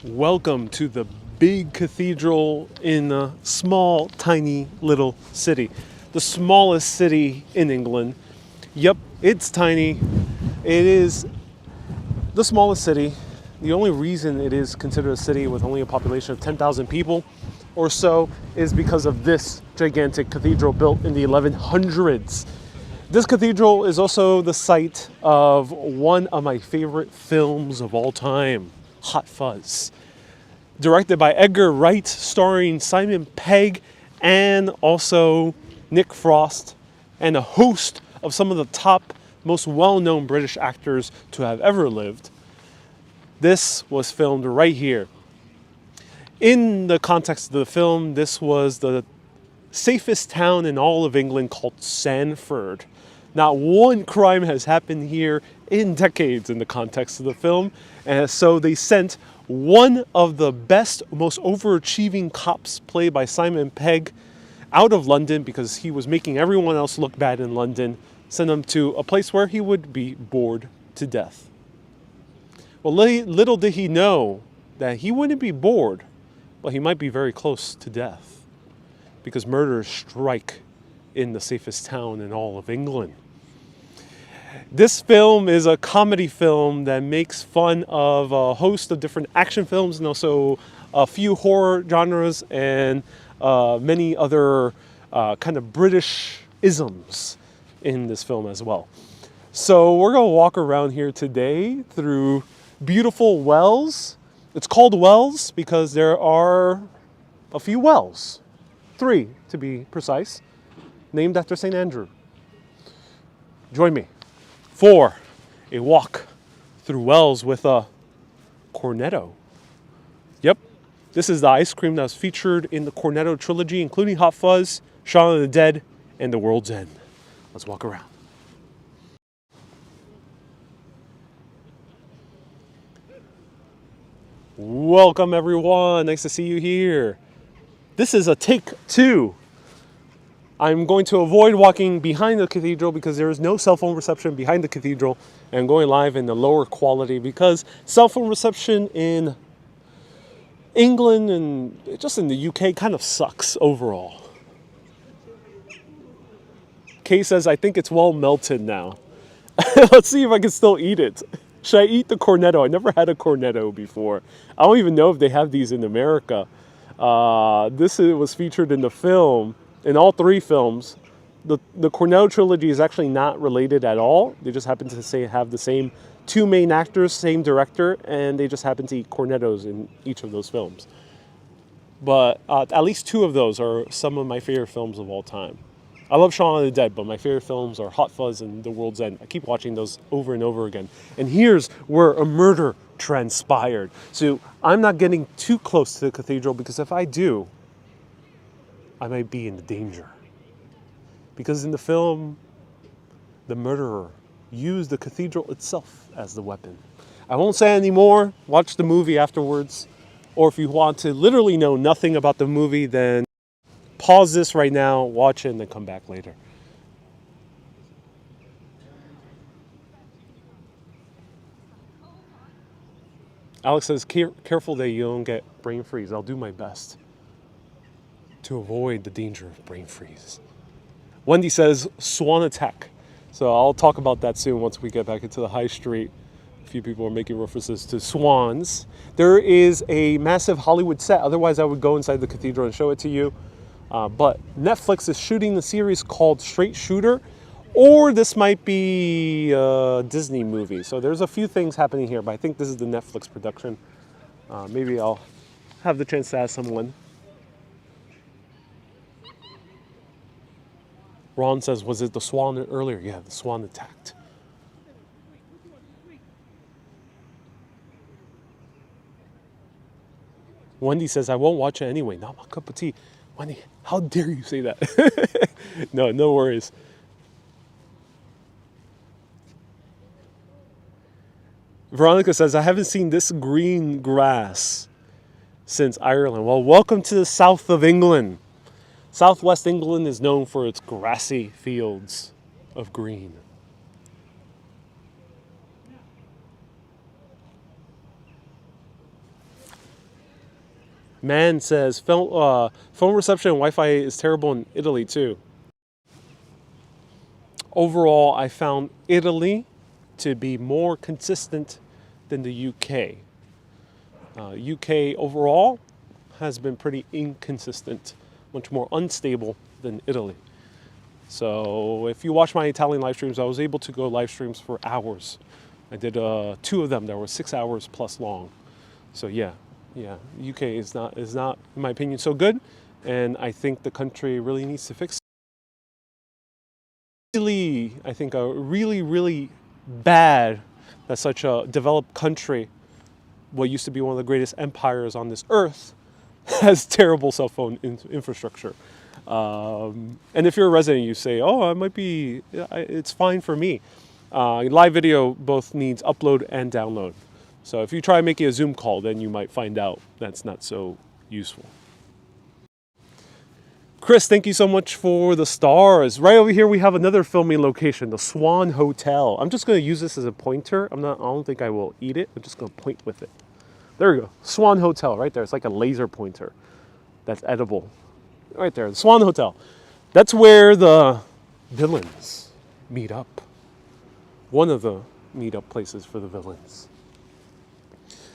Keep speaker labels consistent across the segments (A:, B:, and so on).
A: Welcome to the big cathedral in a small, tiny little city. The smallest city in England. Yep, it's tiny. It is the smallest city. The only reason it is considered a city with only a population of 10,000 people or so is because of this gigantic cathedral built in the 1100s. This cathedral is also the site of one of my favorite films of all time, Hot Fuzz. Directed by Edgar Wright, starring Simon Pegg and also Nick Frost, and a host of some of the top, most well-known British actors to have ever lived. This was filmed right here. In the context of the film, this was the safest town in all of England called Sandford. Not one crime has happened here in decades in the context of the film, and so they sent one of the best, most overachieving cops, played by Simon Pegg, out of London because he was making everyone else look bad in London, sent him to a place where he would be bored to death. Well, little did he know that he wouldn't be bored, but he might be very close to death, because murders strike in the safest town in all of England. This film is a comedy film that makes fun of a host of different action films and also a few horror genres and many other kind of British isms in this film as well. So we're going to walk around here today through beautiful wells. It's called wells because there are a few wells, 3 to be precise, named after St. Andrew. Join me for a walk through wells with a Cornetto. Yep, this is the ice cream that was featured in the Cornetto trilogy, including Hot Fuzz, Shaun of the Dead, and The World's End. Let's walk around. Welcome everyone, nice to see you here. This is a take 2. I'm going to avoid walking behind the cathedral because there is no cell phone reception behind the cathedral, and I'm going live in the lower quality because cell phone reception in England and just in the UK kind of sucks overall. Kay says, I think it's well melted now. Let's see if I can still eat it. Should I eat the Cornetto? I never had a Cornetto before. I don't even know if they have these in America. This was featured in the film. In all 3 films, the Cornetto trilogy is actually not related at all. They just happen to have the same 2 main actors, same director, and they just happen to eat Cornettos in each of those films. But at least 2 of those are some of my favorite films of all time. I love Shaun of the Dead, but my favorite films are Hot Fuzz and The World's End. I keep watching those over and over again. And here's where a murder transpired. So I'm not getting too close to the cathedral because if I do, I might be in danger. Because in the film, the murderer used the cathedral itself as the weapon. I won't say any more. Watch the movie afterwards. Or if you want to literally know nothing about the movie, then pause this right now, watch it, and then come back later. Alex says, careful that you don't get brain freeze. I'll do my best to avoid the danger of brain freeze. Wendy says, Swan attack. So I'll talk about that soon once we get back into the high street. A few people are making references to swans. There is a massive Hollywood set. Otherwise, I would go inside the cathedral and show it to you. But Netflix is shooting the series called Straight Shooter, or this might be a Disney movie. So there's a few things happening here, but I think this is the Netflix production. Maybe I'll have the chance to ask someone. Ron says, was it the swan earlier? Yeah, the swan attacked. Wendy says, I won't watch it anyway. Not my cup of tea. Wendy, how dare you say that? No worries. Veronica says, I haven't seen this green grass since Ireland. Well, welcome to the south of England. Southwest England is known for its grassy fields of green. Man says phone reception and Wi-Fi is terrible in Italy too. Overall, I found Italy to be more consistent than the UK. UK overall has been pretty inconsistent, much more unstable than Italy. So if you watch my Italian live streams, I was able to go live streams for hours. I did 2 of them that were 6 hours plus long. So yeah, UK is not, in my opinion, so good, and I think the country really needs to fix it. Really, I think really bad that such a developed country, what used to be one of the greatest empires on this earth, has terrible cell phone infrastructure. And if you're a resident, you say, oh, it's fine for me. Live video both needs upload and download. So if you try making a Zoom call, then you might find out that's not so useful. Chris, thank you so much for the stars. Right over here, we have another filming location, the Swan Hotel. I'm just going to use this as a pointer. I don't think I will eat it. I'm just going to point with it. There we go. Swan Hotel right there. It's like a laser pointer that's edible. Right there, the Swan Hotel. That's where the villains meet up. One of the meet-up places for the villains.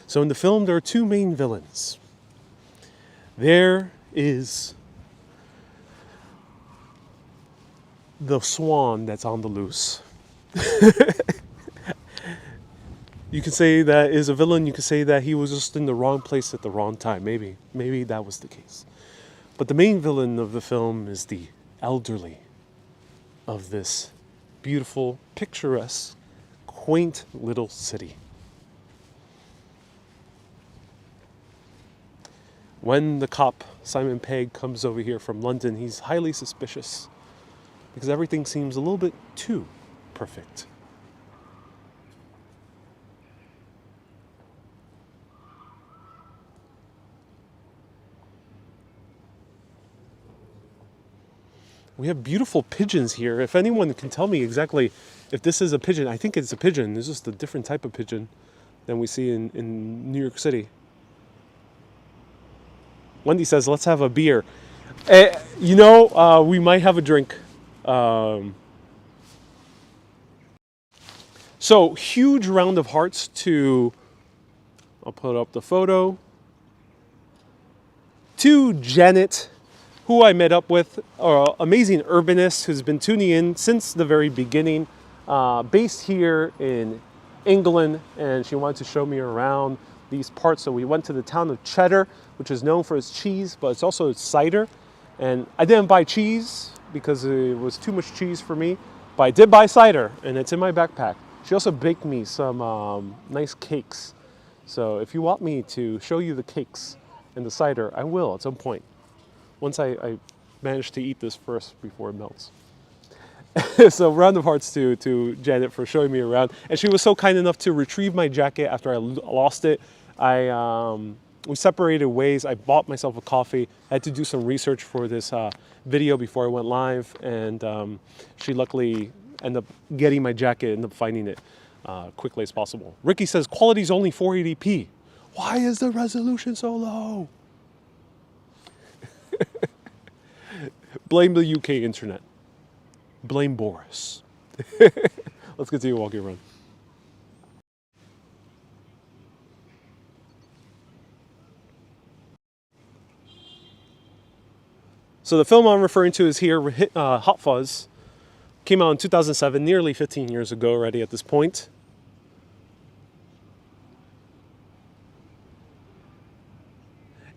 A: So in the film, there are 2 main villains. There is the swan that's on the loose. You could say that is a villain. You could say that he was just in the wrong place at the wrong time. Maybe that was the case. But the main villain of the film is the elderly of this beautiful, picturesque, quaint little city. When the cop, Simon Pegg, comes over here from London, he's highly suspicious because everything seems a little bit too perfect. We have beautiful pigeons here. If anyone can tell me exactly if this is a pigeon, I think it's a pigeon. It's just a different type of pigeon than we see in New York City. Wendy says, let's have a beer. We might have a drink. So, huge round of hearts to, I'll put up the photo, to Janet, who I met up with, amazing urbanist who's been tuning in since the very beginning, based here in England, and she wanted to show me around these parts. So we went to the town of Cheddar, which is known for its cheese, but it's also its cider. And I didn't buy cheese because it was too much cheese for me, but I did buy cider, and it's in my backpack. She also baked me some nice cakes. So if you want me to show you the cakes and the cider, I will at some point. Once I manage to eat this first before it melts. So round of hearts to Janet for showing me around. And she was so kind enough to retrieve my jacket after I lost it. We separated ways. I bought myself a coffee. I had to do some research for this video before I went live. And she luckily ended up getting my jacket, ended up finding it quickly as possible. Ricky says, quality's only 480p. Why is the resolution so low? Blame the UK internet. Blame Boris. Let's continue walking around. So the film I'm referring to is here, Hot Fuzz. Came out in 2007, nearly 15 years ago already at this point.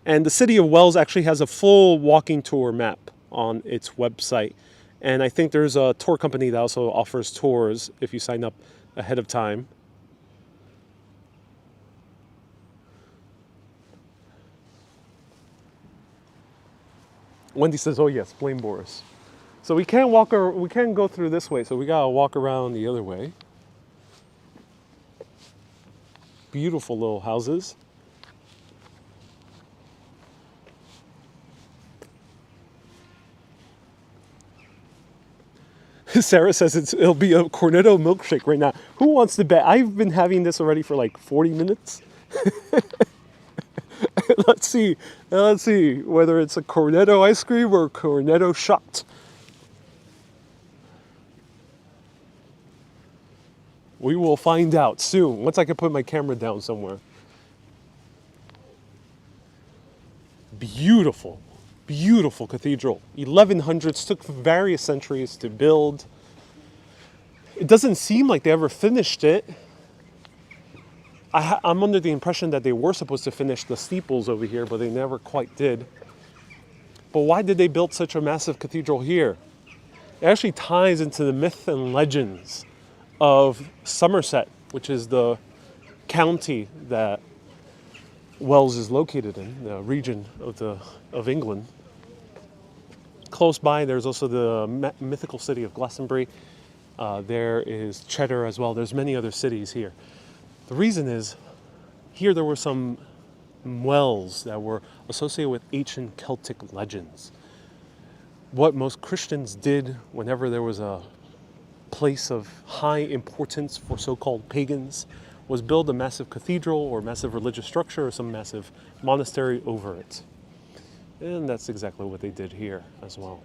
A: And the city of Wells actually has a full walking tour map on its website. And I think there's a tour company that also offers tours if you sign up ahead of time. Wendy says, oh yes, blame Boris. So we can't go through this way, so we gotta walk around the other way. Beautiful little houses. Sarah says it'll be a Cornetto milkshake right now. Who wants to bet? I've been having this already for like 40 minutes. Let's see. Let's see whether it's a Cornetto ice cream or a Cornetto shot. We will find out soon, once I can put my camera down somewhere. Beautiful, beautiful cathedral. 1100s, took various centuries to build. It doesn't seem like they ever finished it. I'm under the impression that they were supposed to finish the steeples over here, but they never quite did. But why did they build such a massive cathedral here? It actually ties into the myth and legends of Somerset, which is the county that Wells is located in, the region of England. Close by, there's also the mythical city of Glastonbury. There is Cheddar as well. There's many other cities here. The reason is, here there were some wells that were associated with ancient Celtic legends. What most Christians did whenever there was a place of high importance for so-called pagans was build a massive cathedral or massive religious structure or some massive monastery over it. And that's exactly what they did here as well.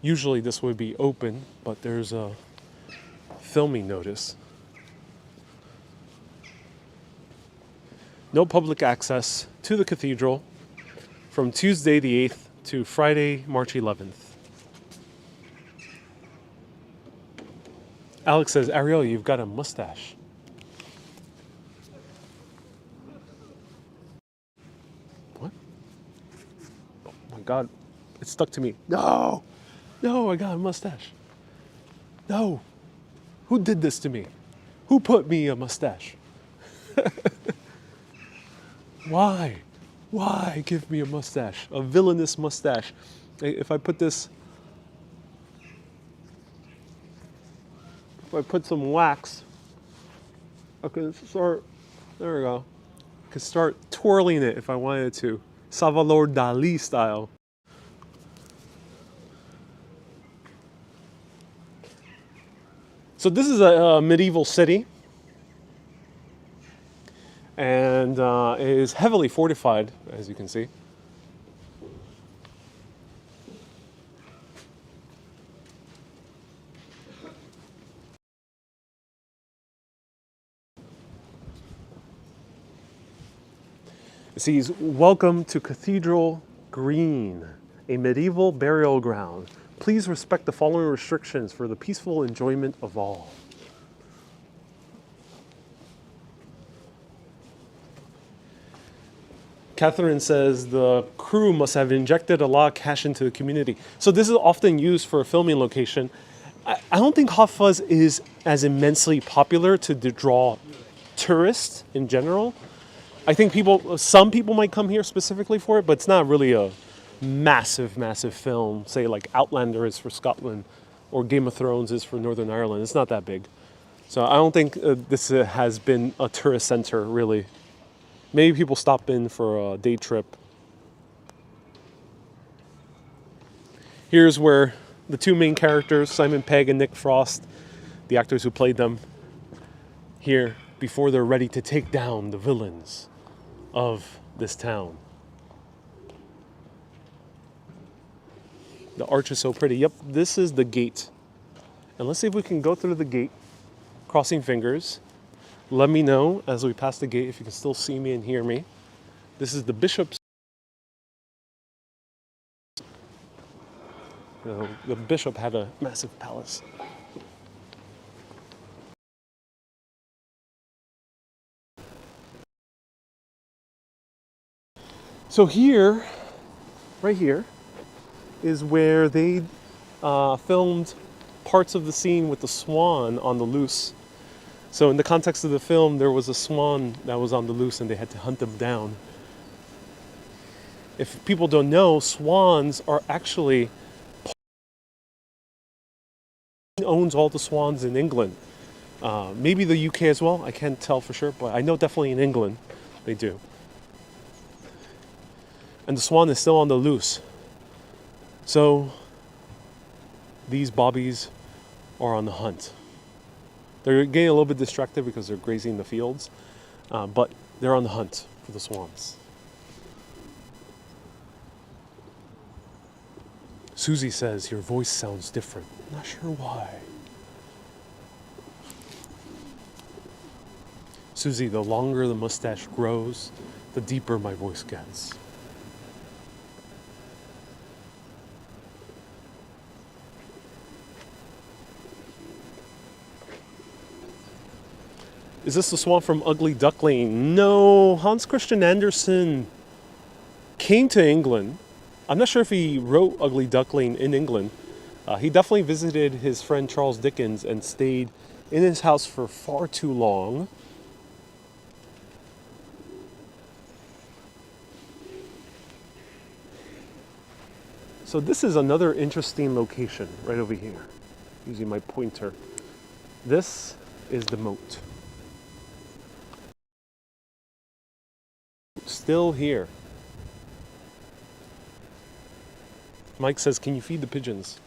A: Usually this would be open, but there's a filming notice. No public access to the cathedral from Tuesday the 8th to Friday, March 11th. Alex says, Ariel, you've got a mustache. What? Oh my God, it stuck to me. No! No, I got a mustache. No. Who did this to me? Who put me a mustache? Why? Why give me a mustache? A villainous mustache. If I put this... If I put some wax, I could start... There we go. I could start twirling it if I wanted to. Salvador Dali style. So this is a medieval city, and it is heavily fortified, as you can see. It says, "Welcome to Cathedral Green, a medieval burial ground. Please respect the following restrictions for the peaceful enjoyment of all." Catherine says the crew must have injected a lot of cash into the community. So this is often used for a filming location. I don't think Hot Fuzz is as immensely popular to draw tourists in general. I think some people might come here specifically for it, but it's not really a massive, massive film, say like Outlander is for Scotland or Game of Thrones is for Northern Ireland. It's not that big. So I don't think this has been a tourist center, really. Maybe people stop in for a day trip. Here's where the two main characters, Simon Pegg and Nick Frost, the actors who played them, here before they're ready to take down the villains of this town. The arch is so pretty. Yep, this is the gate. And let's see if we can go through the gate, crossing fingers. Let me know as we pass the gate if you can still see me and hear me. This is the bishop's. The bishop had a massive palace. So here, right here, is where they filmed parts of the scene with the swan on the loose. So in the context of the film, there was a swan that was on the loose and they had to hunt them down. If people don't know, swans are actually... owns all the swans in England. Maybe the UK as well, I can't tell for sure, but I know definitely in England they do. And the swan is still on the loose. So these bobbies are on the hunt. They're getting a little bit distracted because they're grazing the fields, but they're on the hunt for the swans. Susie says, your voice sounds different. Not sure why. Susie, the longer the mustache grows, the deeper my voice gets. Is this the swan from Ugly Duckling? No, Hans Christian Andersen came to England. I'm not sure if he wrote Ugly Duckling in England. He definitely visited his friend Charles Dickens and stayed in his house for far too long. So this is another interesting location right over here, using my pointer. This is the moat. Still here. Mike says, can you feed the pigeons?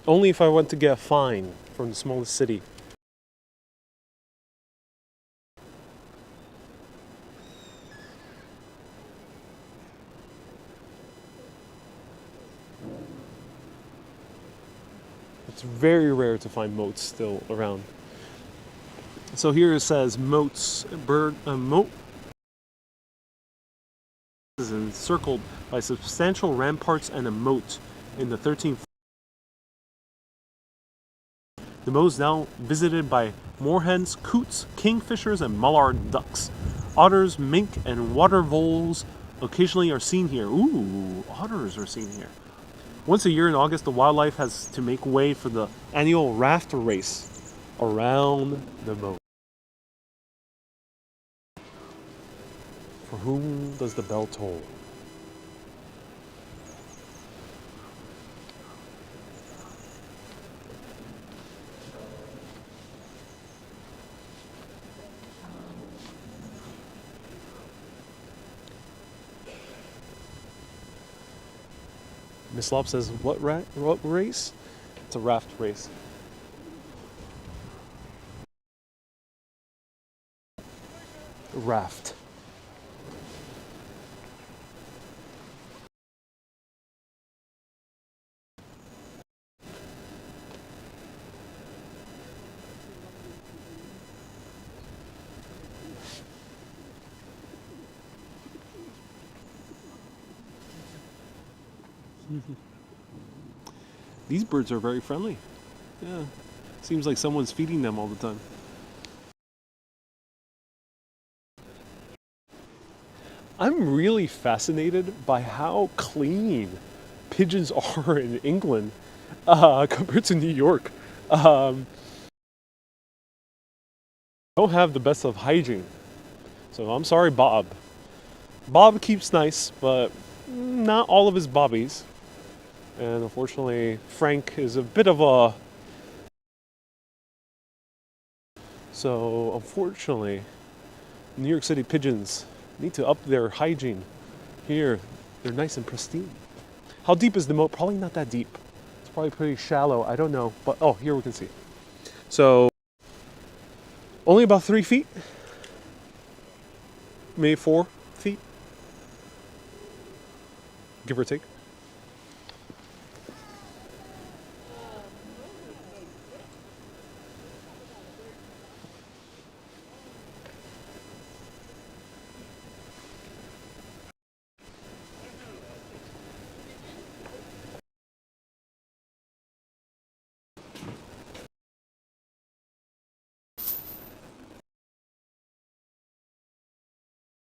A: Only if I want to get a fine from the smallest city. It's very rare to find moats still around. So here it says moat is encircled by substantial ramparts and a moat in the 13th. The moat is now visited by moorhens, coots, kingfishers, and mallard ducks. Otters, mink, and water voles occasionally are seen here. Ooh, otters are seen here. Once a year in August, the wildlife has to make way for the annual raft race around the moat. For whom does the bell toll? Miss Lop says, what race? It's a raft race. Raft. These birds are very friendly. Yeah. Seems like someone's feeding them all the time. I'm really fascinated by how clean pigeons are in England compared to New York. Don't have the best of hygiene. So I'm sorry, Bob. Bob keeps nice, but not all of his bobbies. And unfortunately, Frank is a bit of a... So unfortunately, New York City pigeons need to up their hygiene. Here, they're nice and pristine. How deep is the moat? Probably not that deep. It's probably pretty shallow. I don't know. But, oh, here we can see. So, only about 3 feet. Maybe 4 feet. Give or take.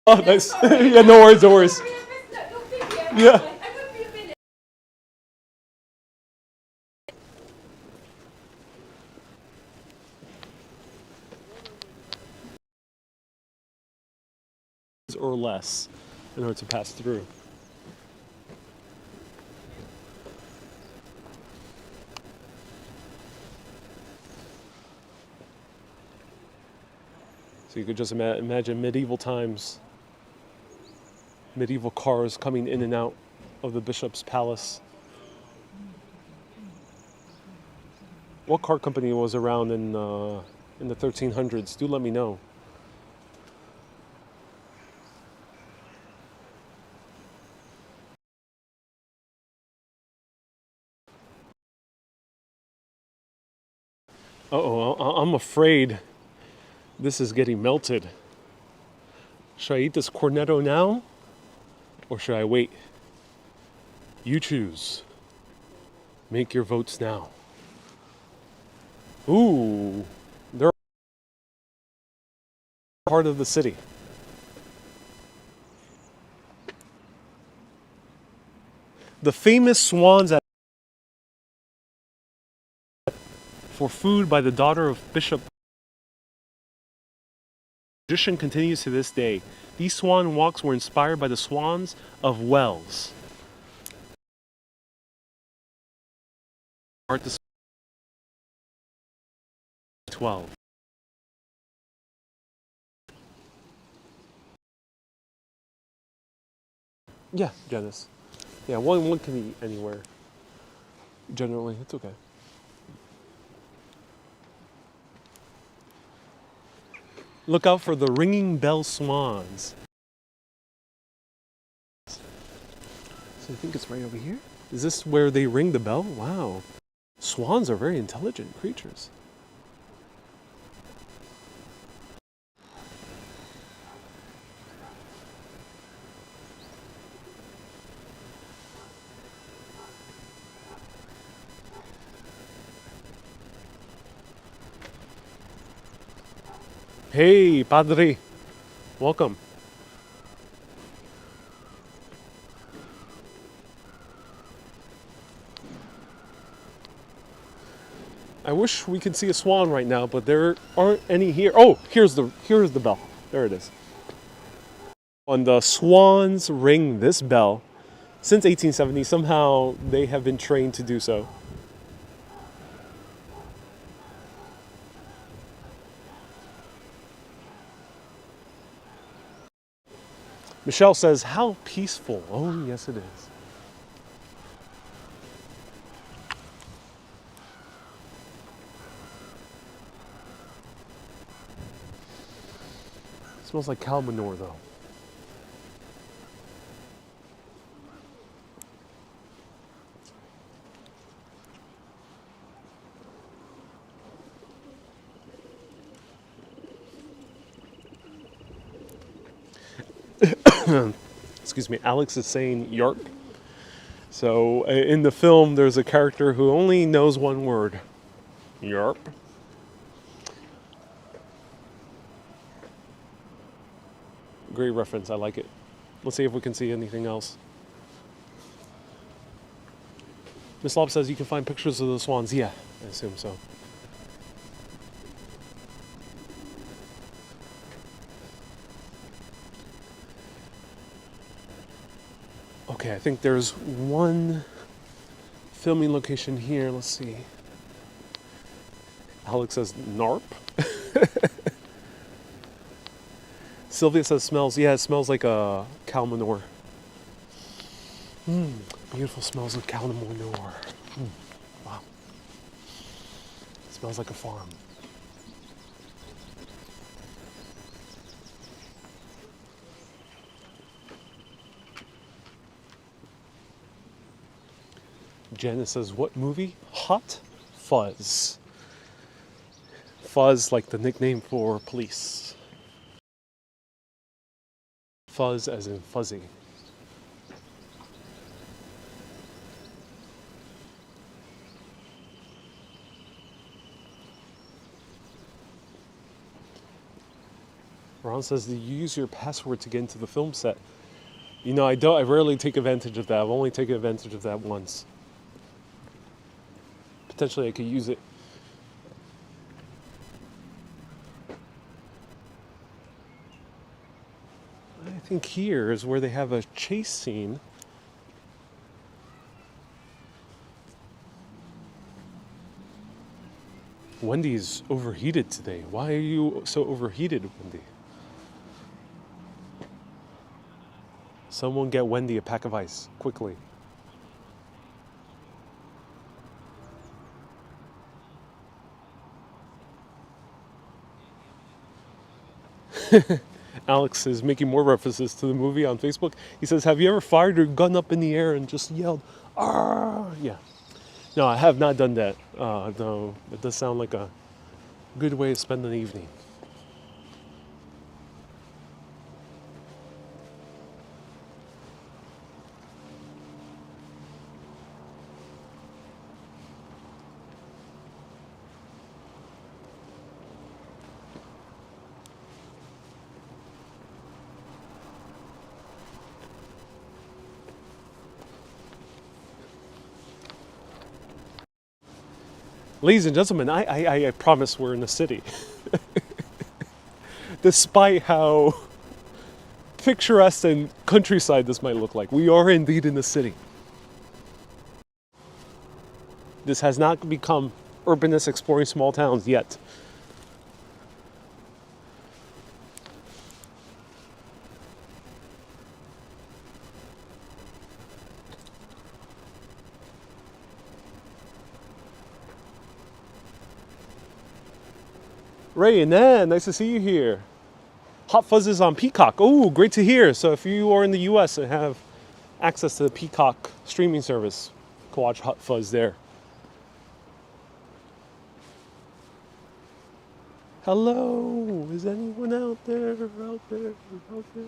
A: Oh, nice. Yeah, no worries, no worries. Yeah. Or less in order to pass through. So you could just imagine medieval times, medieval cars coming in and out of the bishop's palace. what car company was around in the 1300s? Do let me know. Uh-oh, I'm afraid this is getting melted. Should I eat this cornetto now? Or should I wait? You choose. Make your votes now. Ooh, they're part of the city. The famous Swans for food by the daughter of Bishop. Tradition continues to this day. These swan walks were inspired by the swans of Wells. Art 12. Yeah, Janice. Yeah, one can eat anywhere. Generally, it's okay. Look out for the ringing bell swans. So I think it's right over here. Is this where they ring the bell? Wow. Swans are very intelligent creatures. Hey, Padre. Welcome. I wish we could see a swan right now, but there aren't any here. Oh, here's the bell. There it is. And the swans ring this bell since 1870. Somehow they have been trained to do so. Michelle says, how peaceful. Oh, yes, it is. It smells like cow manure, though. Excuse me, Alex is saying yarp. So in the film, there's a character who only knows one word. Yarp. Great reference, I like it. Let's see if we can see anything else. Miss Lob says you can find pictures of the swans. Yeah, I assume so. Okay, I think there's one filming location here. Let's see. Alex says narp. Sylvia says smells. Yeah, it smells like a cow manure. Beautiful smells of cow manure. Wow. It smells like a farm. Janice says, what movie? Hot Fuzz. Fuzz, like the nickname for police. Fuzz as in fuzzy. Ron says, do you use your password to get into the film set? You know, I don't. I rarely take advantage of that. I've only taken advantage of that once. Potentially I could use it. I think here is where they have a chase scene. Wendy's overheated today. Why are you so overheated, Wendy? Someone get Wendy a pack of ice, quickly. Alex is making more references to the movie on Facebook. He says, "Have you ever fired your gun up in the air and just yelled, 'Arr!'" Yeah. No, I have not done that. Though it does sound like a good way to spend an evening. Ladies and gentlemen, I promise we're in the city. Despite how picturesque and countryside this might look like, we are indeed in the city. This has not become urbanists exploring small towns yet. Ray and Nan, nice to see you here. Hot Fuzz is on Peacock. Oh, great to hear. So if you are in the US and have access to the Peacock streaming service, you can watch Hot Fuzz there. Hello, is anyone out there? Out there? Out there?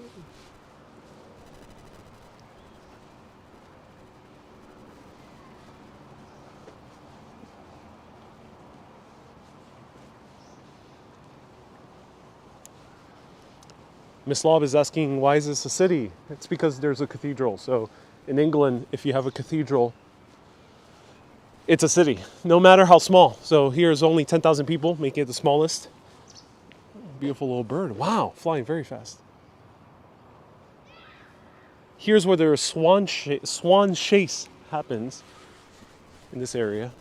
A: Miss Lob is asking, why is this a city? It's because there's a cathedral. So in England, if you have a cathedral, it's a city, no matter how small. So here's only 10,000 people, making it the smallest. Beautiful little bird. Wow, flying very fast. Here's where their swan chase happens in this area.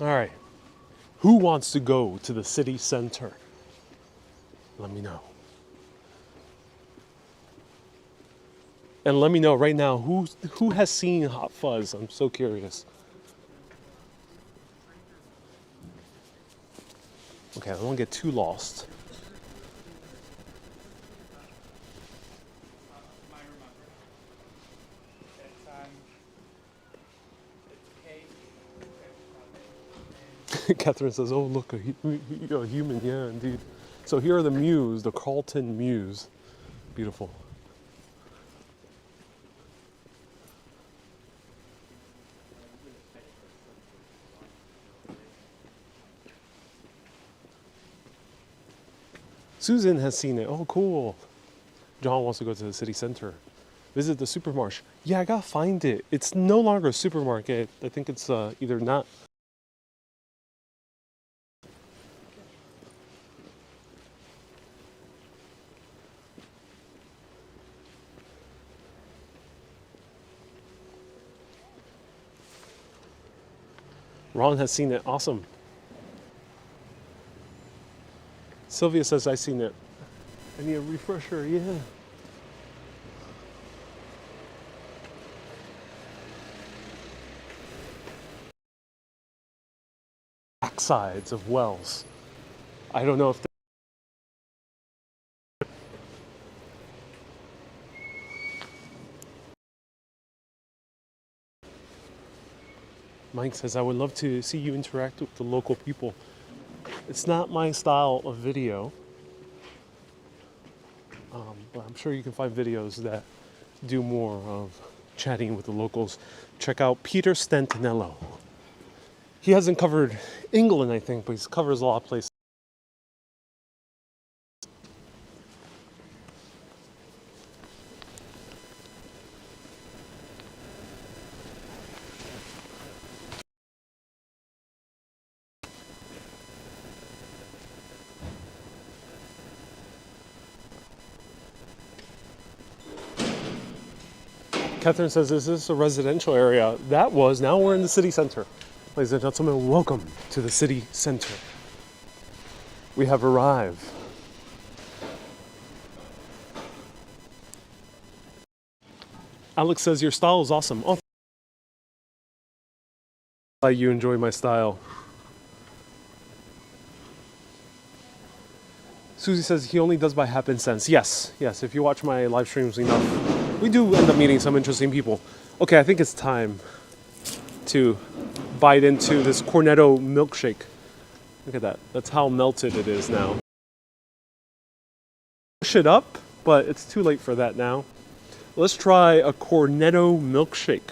A: All right, who wants to go to the city center? Let me know. And let me know right now, who has seen Hot Fuzz? I'm so curious. Okay, I don't want to get too lost. Catherine says, "Oh, look, a human." Yeah, indeed. So here are the mews, the Carlton mews. Beautiful. Susan has seen it. Oh, cool. John wants to go to the city center. Visit the supermarket. Yeah, I gotta find it. It's no longer a supermarket. I think it's either not. Ron has seen it. Awesome. Sylvia says, "I've seen it. I need a refresher." Yeah. Backsides of wells. I don't know if Mike says, "I would love to see you interact with the local people." It's not my style of video, but I'm sure you can find videos that do more of chatting with the locals. Check out Peter Stantinello. He hasn't covered England, I think, but he covers a lot of places. Catherine says, is this a residential area? That was. Now we're in the city center. Ladies and gentlemen, welcome to the city center. We have arrived. Alex says, your style is awesome. Oh, you enjoy my style. Susie says, he only does by happenstance. Yes, if you watch my live streams enough, we do end up meeting some interesting people. Okay, I think it's time to bite into this Cornetto milkshake. Look at that. That's how melted it is now. Push it up, but it's too late for that now. Let's try a Cornetto milkshake.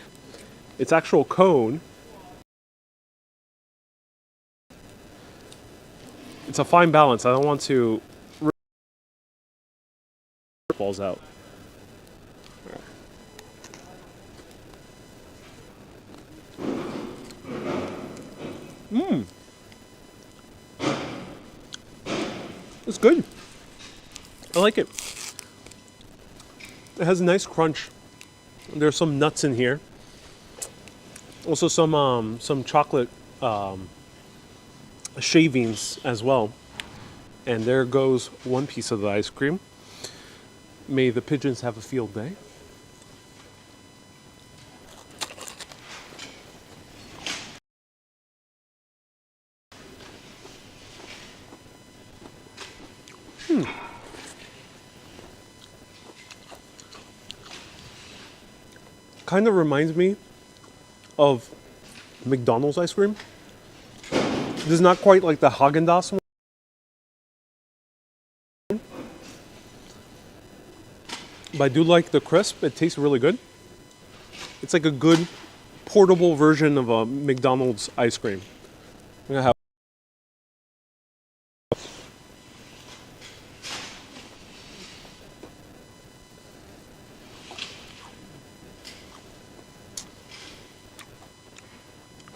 A: It's actual cone. It's a fine balance. I don't want to falls out. It's good. I like it. It has a nice crunch. There's some nuts in here. Also some chocolate shavings as well. And there goes one piece of the ice cream. May the pigeons have a field day. Kind of reminds me of McDonald's ice cream. This is not quite like the Haagen-Dazs one. But I do like the crisp. It tastes really good. It's like a good portable version of a McDonald's ice cream. I'm gonna have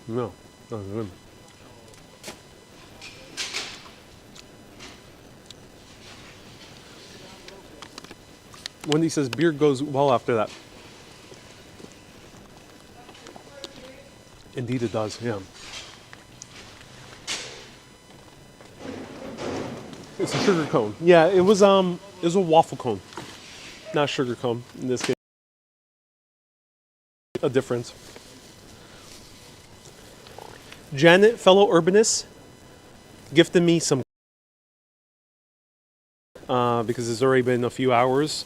A: no, that's good. Wendy says beer goes well after that. Indeed it does, yeah. It's a sugar cone. Yeah, it was a waffle cone. Not sugar cone in this case. A difference. Janet, fellow urbanist, gifted me some because it's already been a few hours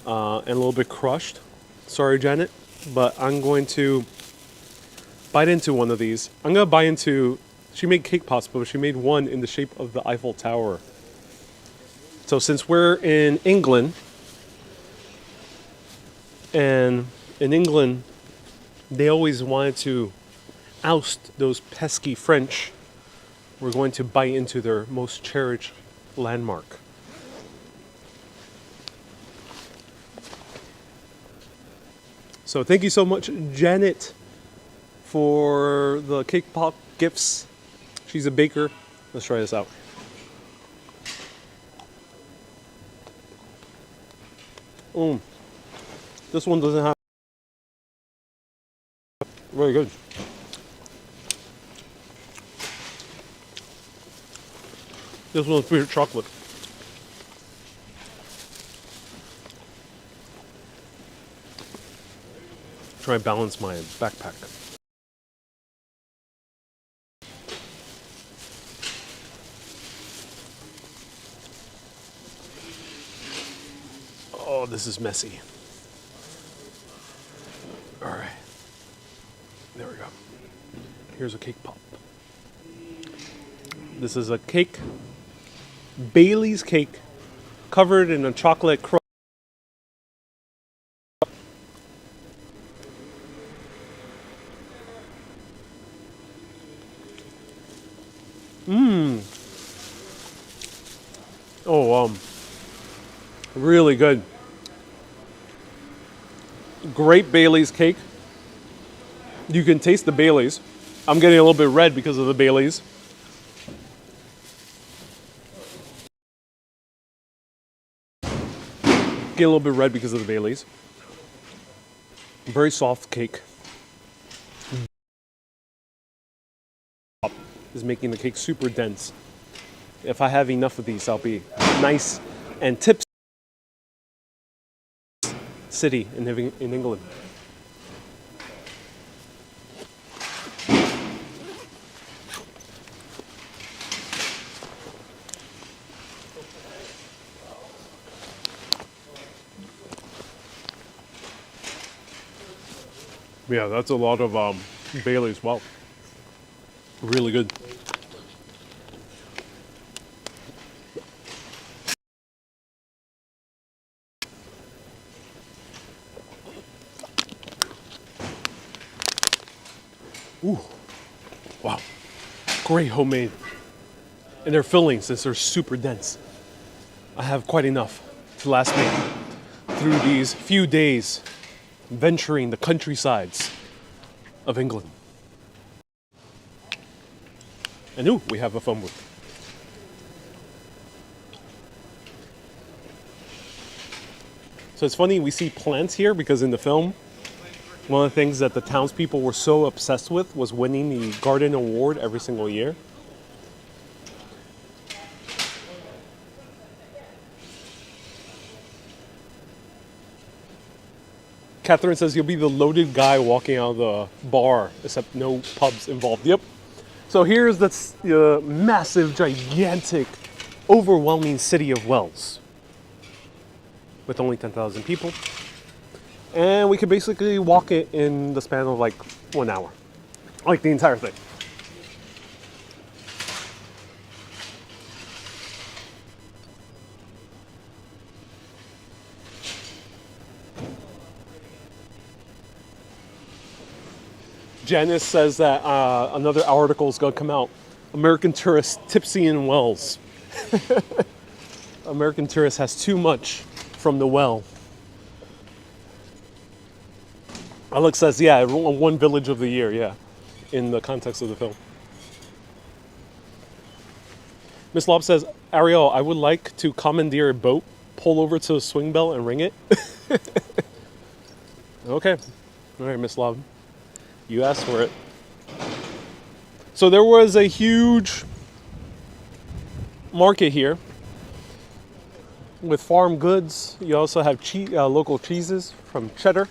A: and a little bit crushed. Sorry, Janet, but I'm going to bite into one of these. I'm going to bite into, she made cake pops, but she made one in the shape of the Eiffel Tower. So since we're in England, and in England, they always wanted to oust those pesky French, we're going to bite into their most cherished landmark. So thank you so much, Janet, for the cake pop gifts. She's a baker. Let's try this out. This one doesn't have. Very good. This one's pure chocolate. Try and balance my backpack. Oh, this is messy. All right. There we go. Here's a cake pop. This is a cake, Bailey's cake, covered in a chocolate crust. Oh, really good. Great Bailey's cake. You can taste the Baileys. I'm getting a little bit red because of the Baileys. Get a little bit red because of the Baileys. Very soft cake. Is making the cake super dense. If I have enough of these, I'll be nice and tipsy city in England. Yeah, that's a lot of Bailey's. Wow, really good. Ooh, wow, great homemade. And their fillings, since they're super dense, I have quite enough to last me through these few days venturing the countrysides of England. And ooh, we have a phone booth. So it's funny, we see plants here because in the film, one of the things that the townspeople were so obsessed with was winning the Garden Award every single year. Catherine says you'll be the loaded guy walking out of the bar, except no pubs involved. Yep. So here's the massive, gigantic, overwhelming city of Wells with only 10,000 people. And we could basically walk it in the span of like 1 hour. Like the entire thing. Janice says that another article is going to come out. American tourist tipsy in Wells. American tourist has too much from the well. Alex says, yeah, one village of the year, yeah, in the context of the film. Miss Lob says, Ariel, I would like to commandeer a boat, pull over to a swing bell and ring it. Okay. All right, Miss Lob. You asked for it. So there was a huge market here with farm goods. You also have local cheeses from Cheddar.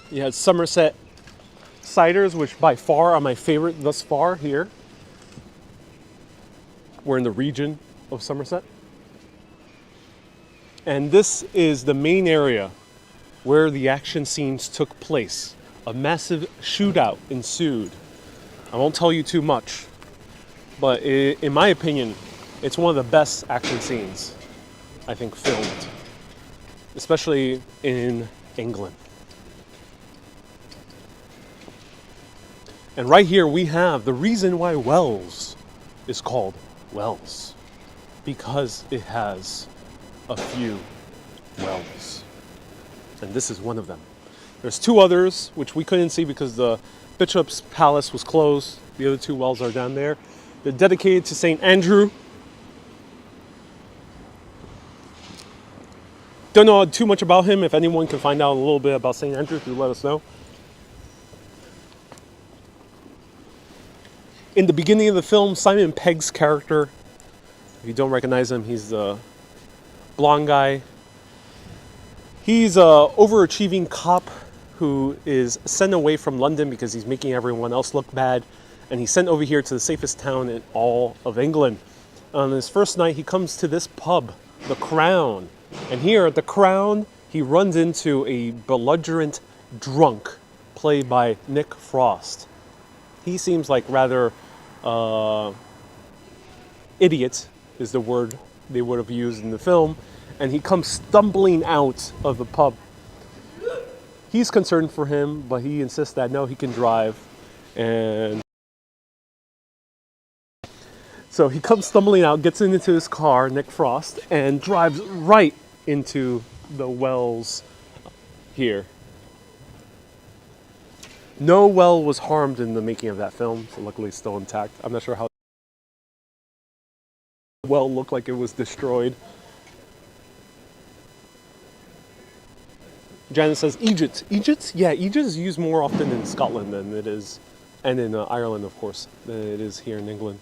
A: You had Somerset ciders, which by far are my favorite thus far here. We're in the region of Somerset. And this is the main area where the action scenes took place. A massive shootout ensued. I won't tell you too much, but in my opinion, it's one of the best action scenes I think filmed, especially in England. And right here we have the reason why Wells is called Wells, because it has a few wells, and this is one of them. There's two others which we couldn't see because the Bishop's Palace was closed. The other two wells are down there. They're dedicated to St. Andrew. Don't know too much about him. If anyone can find out a little bit about St. Andrew, do let us know. In the beginning of the film, Simon Pegg's character, if you don't recognize him, he's the blonde guy. He's an overachieving cop who is sent away from London because he's making everyone else look bad. And he's sent over here to the safest town in all of England. On his first night, he comes to this pub, the Crown. And here at the Crown, he runs into a belligerent drunk played by Nick Frost. He seems like rather idiot is the word they would have used in the film. And he comes stumbling out of the pub. He's concerned for him, but he insists that no, he can drive. And so he comes stumbling out, gets into his car, Nick Frost, and drives right into the wells here. No well was harmed in the making of that film, so luckily it's still intact. I'm not sure how the well looked like it was destroyed. Janet says Egypt. Egypt? Yeah, Egypt is used more often in Scotland than it is, and in Ireland, of course, than it is here in England.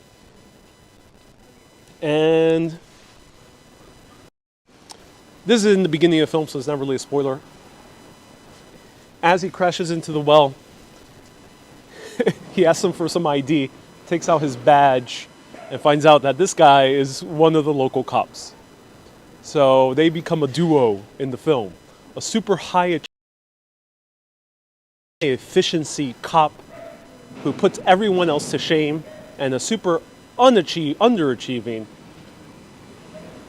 A: And this is in the beginning of the film, so it's not really a spoiler. As he crashes into the well, he asks him for some ID, takes out his badge, and finds out that this guy is one of the local cops. So they become a duo in the film. A super high efficiency cop who puts everyone else to shame, and a super underachieving,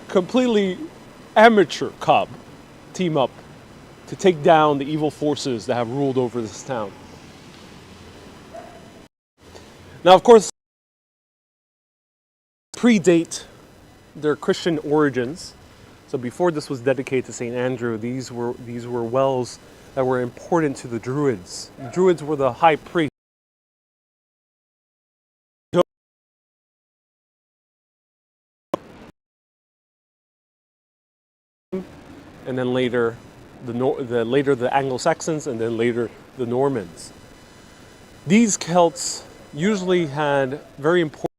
A: completely amateur cop team up to take down the evil forces that have ruled over this town. Now, of course, predate their Christian origins. So before this was dedicated to St. Andrew, these were wells that were important to the Druids. The Druids were the high priest. And then later the Anglo-Saxons, and then later the Normans. These Celts usually had very important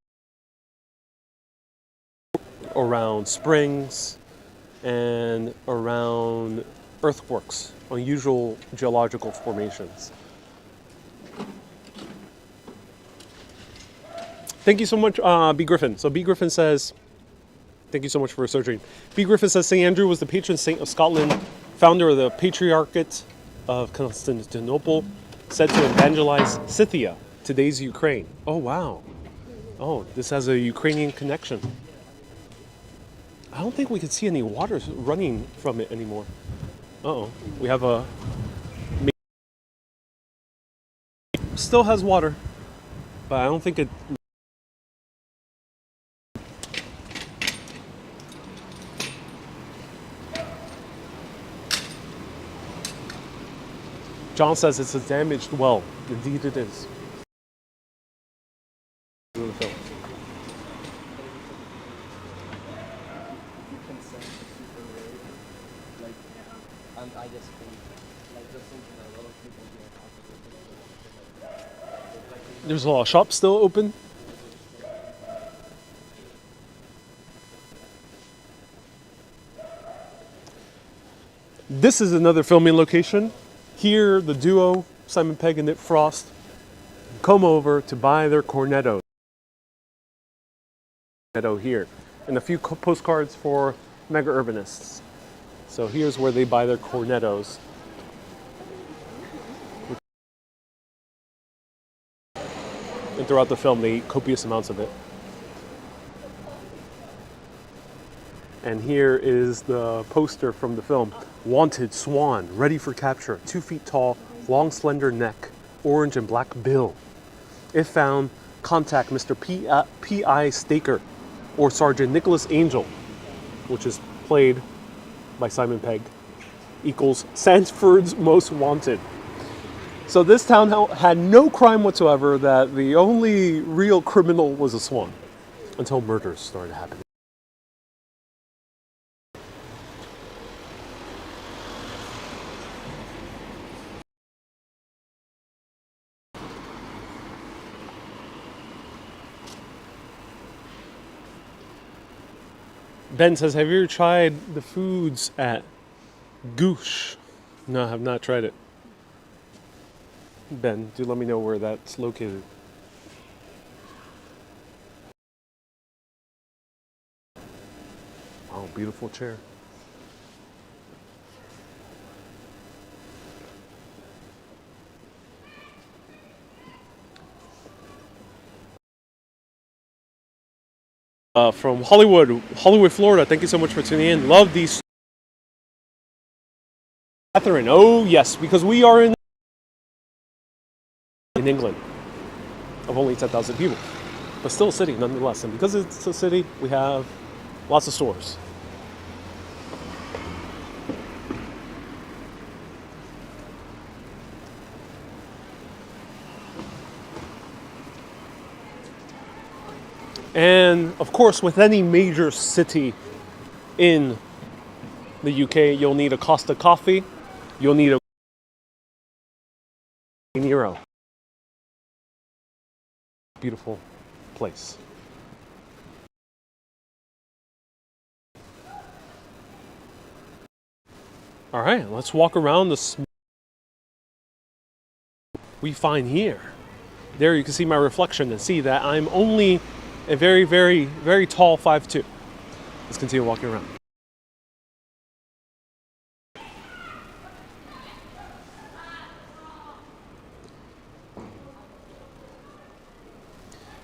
A: around springs and around earthworks, unusual geological formations. Thank you so much, B. Griffin. So B. Griffin says, thank you so much for researching. B. Griffin says St. Andrew was the patron saint of Scotland, founder of the Patriarchate of Constantinople, said to evangelize Scythia, today's Ukraine. Oh, wow. Oh, this has a Ukrainian connection. I don't think we can see any water running from it anymore. Uh-oh. We have a... Still has water, but I don't think it... John says it's a damaged well. Indeed it is. There's a lot of shops still open. This is another filming location. Here, the duo, Simon Pegg and Nick Frost, come over to buy their Cornetto. Here, and a few postcards for mega urbanists. So here's where they buy their Cornettos. And throughout the film, they eat copious amounts of it. And here is the poster from the film. Wanted swan, ready for capture, 2 feet tall, long slender neck, orange and black bill. If found, contact Mr. P.I. Staker or Sergeant Nicholas Angel, which is played by Simon Pegg, equals Sanford's Most Wanted. So this town had no crime whatsoever, that the only real criminal was a swan, until murders started happening. Ben says, have you ever tried the foods at Goosh? No, I have not tried it. Ben, do let me know where that's located. Oh, beautiful chair. From Hollywood, Florida. Thank you so much for tuning in. Love these. Catherine, oh yes, because we are in England of only 10,000 people, but still a city nonetheless. And because it's a city, we have lots of stores. And of course, with any major city in the UK, you'll need a Costa coffee. you'll need a Nero. Beautiful place. All right, let's walk around the we find here. There you can see my reflection and see that I'm only a very, very, very tall 5'2". Let's continue walking around.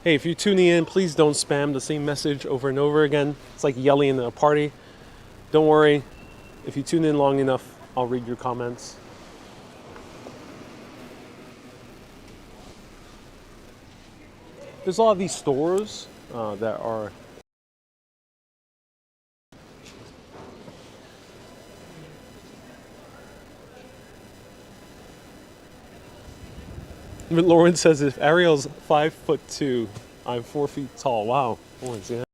A: Hey, if you're tuning in, please don't spam the same message over and over again. It's like yelling at a party. Don't worry. If you tune in long enough, I'll read your comments. There's a lot of these stores that are Lauren says if Ariel's 5'2", I'm 4 feet tall. Wow. Lauren, see that?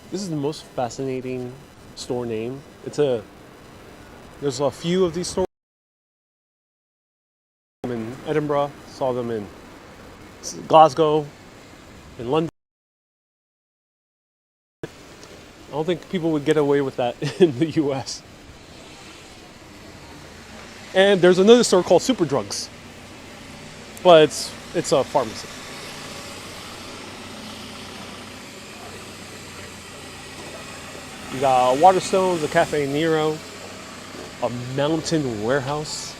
A: This is the most fascinating store name. There's a few of these stores in Edinburgh, saw them in Glasgow, in London. I don't think people would get away with that in the US. And there's another store called Super Drugs, but it's a pharmacy. You got Waterstones, a Cafe Nero, a Mountain Warehouse.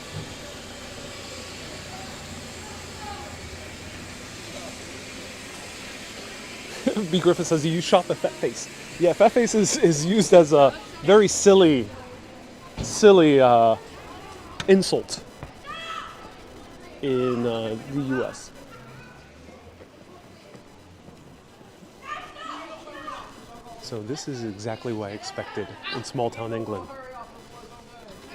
A: B. Griffin says, you shop at Fat Face. Yeah, Fat Face is used as a very silly insult in the US. So this is exactly what I expected in small town England.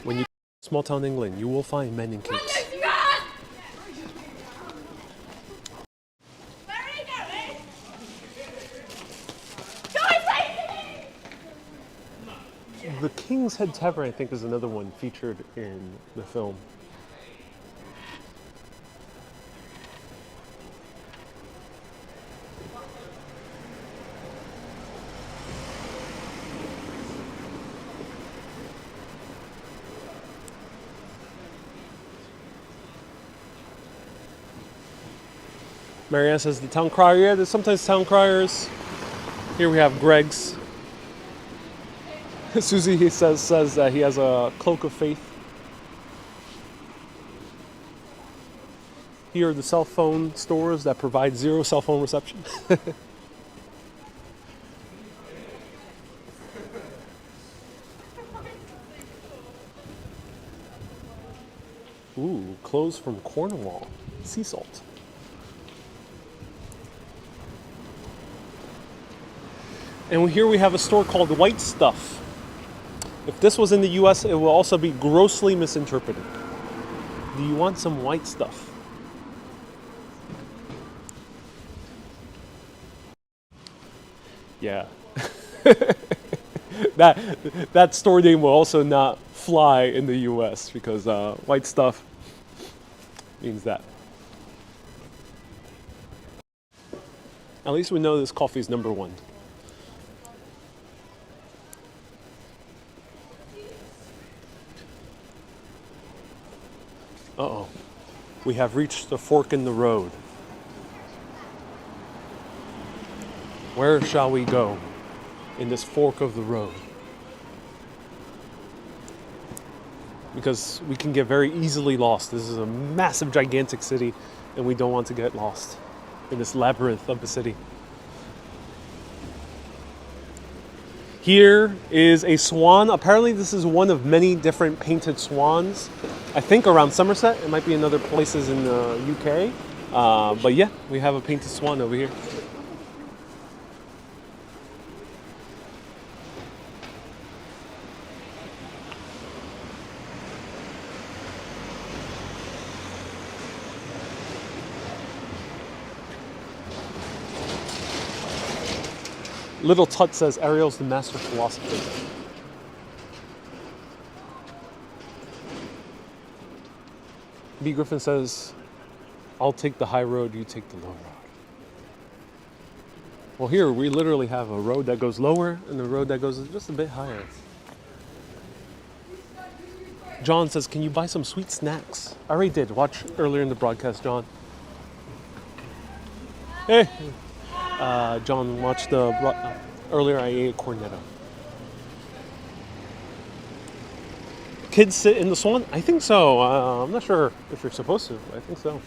A: When you small town England, you will find men in capes. The King's Head Tavern, I think, is another one featured in the film. Marianne says the town crier. Yeah, there's sometimes town criers. Here we have Greg's. Susie says that he has a cloak of faith. Here are the cell phone stores that provide zero cell phone reception. Ooh, clothes from Cornwall. Sea salt. And here we have a store called White Stuff. If this was in the US, it will also be grossly misinterpreted. Do you want some white stuff? Yeah. that store name will also not fly in the US because white stuff means that. At least we know this coffee is number one. Uh-oh. We have reached the fork in the road. Where shall we go in this fork of the road? Because we can get very easily lost. This is a massive, gigantic city, and we don't want to get lost in this labyrinth of the city. Here is a swan. Apparently this is one of many different painted swans. I think around Somerset. It might be in other places in the UK. But yeah, we have a painted swan over here. Little Tut says Ariel's the master philosopher. B. Griffin says, I'll take the high road, you take the low road. Well, here we literally have a road that goes lower and a road that goes just a bit higher. John says, can you buy some sweet snacks? I already did. Watch earlier in the broadcast, John. Hey! John watched earlier I ate a Cornetto. Kids sit in the Swan? I think so. I'm not sure if you're supposed to. I think so.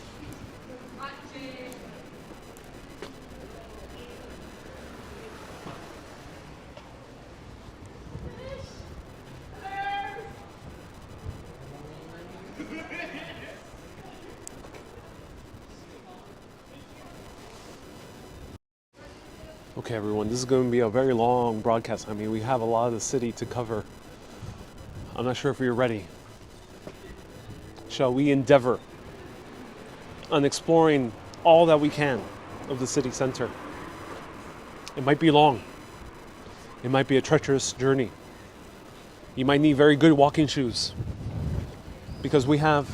A: Okay, everyone, this is going to be a very long broadcast. I mean, we have a lot of the city to cover. I'm not sure if you're ready. Shall we endeavor on exploring all that we can of the city center? It might be long. It might be a treacherous journey. You might need very good walking shoes because we have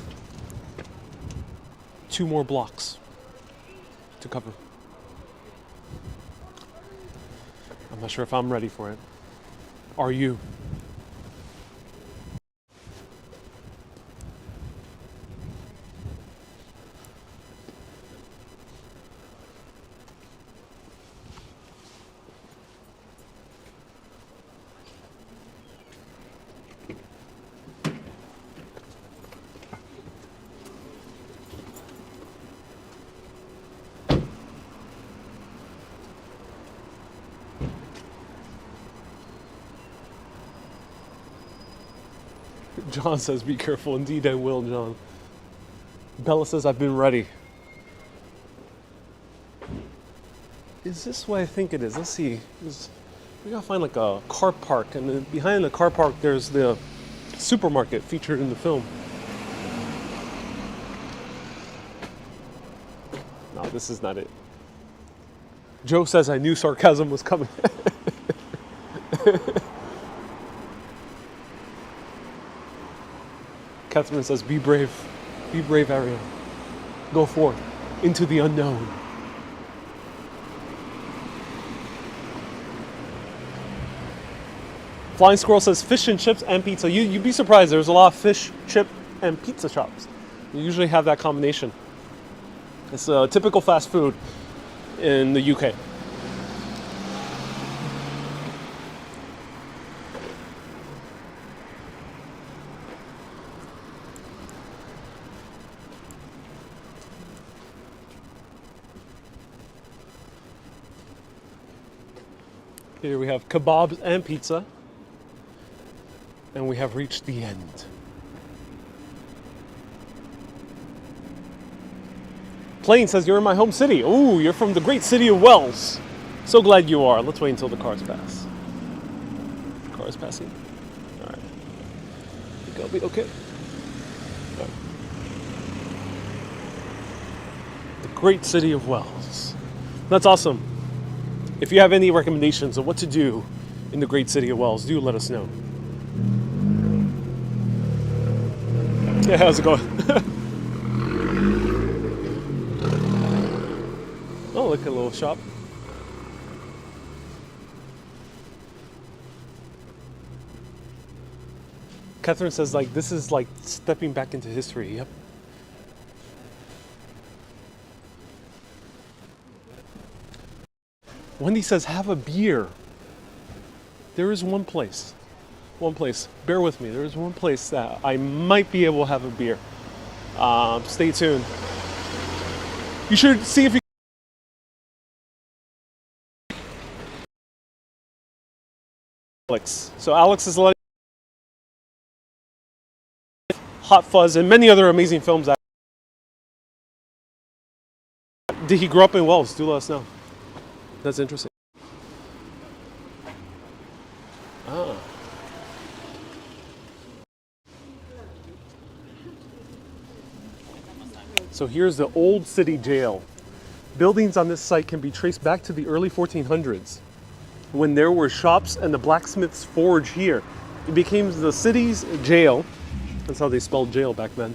A: 2 more blocks to cover. I'm not sure if I'm ready for it. Are you? John says, be careful. Indeed, I will, John. Bella says, I've been ready. Is this what I think it is? Let's see. We gotta find like a car park, and then behind the car park, there's the supermarket featured in the film. No, this is not it. Joe says, I knew sarcasm was coming. Catherine says, be brave, Ariel. Go forth into the unknown. Flying Squirrel says, fish and chips and pizza. You'd be surprised, there's a lot of fish, chip, and pizza shops. You usually have that combination. It's a typical fast food in the UK. Here we have kebabs and pizza. And we have reached the end. Plane says you're in my home city. Ooh, you're from the great city of Wells. So glad you are. Let's wait until the cars pass. The car is passing. All right. I think I'll be okay. All right. The great city of Wells. That's awesome. If you have any recommendations of what to do in the great city of Wells, do let us know. Yeah, how's it going? Oh, look at a little shop. Catherine says, like, this is like stepping back into history. Yep. Wendy says, have a beer. There is one place. Bear with me. There is one place that I might be able to have a beer. Stay tuned. You should see if you Alex. So Alex is letting Hot Fuzz and many other amazing films. Did he grow up in Wells? Do let us know. That's interesting. Ah. So here's the old city jail. Buildings on this site can be traced back to the early 1400s. when there were shops and the blacksmith's forge here. It became the city's jail. That's how they spelled jail back then.